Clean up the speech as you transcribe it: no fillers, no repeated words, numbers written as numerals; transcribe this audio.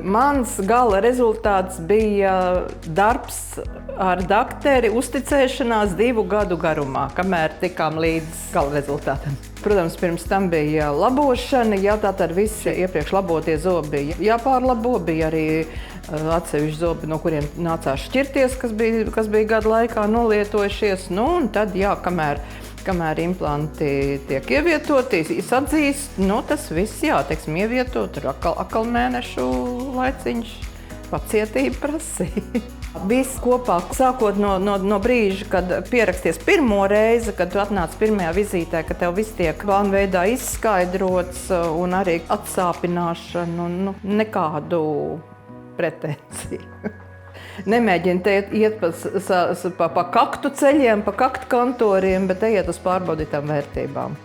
Mans gala rezultāts bija darbs ar dakteri, uzticēšanās 2 gadu garumā, kamēr tikām līdz gala rezultātam. Protams, pirms tam bija labošana, tātad visi iepriekš labotie zobi bija jāpārlabo, bija arī atsevišķi zobi, no kuriem nācās šķirties, kas bija gadu laikā nolietojušies. Un tad, kamēr implanti tiek ievietoti, sadzīst, tas viss, ievietot, tur atkal mēnešu laiciņš, pacietība prasīja. Viss kopā, sākot no brīža, kad pieraksties pirmo reizi, kad tu atnāc pirmajā vizītē, ka tev viss tiek plānveidā izskaidrots un arī atsāpināšana, nekādu pretensiju. Nemēģini iet pa kaktu ceļiem, pa kaktu kantoriem, bet ejiet uz pārbaudītām vērtībām.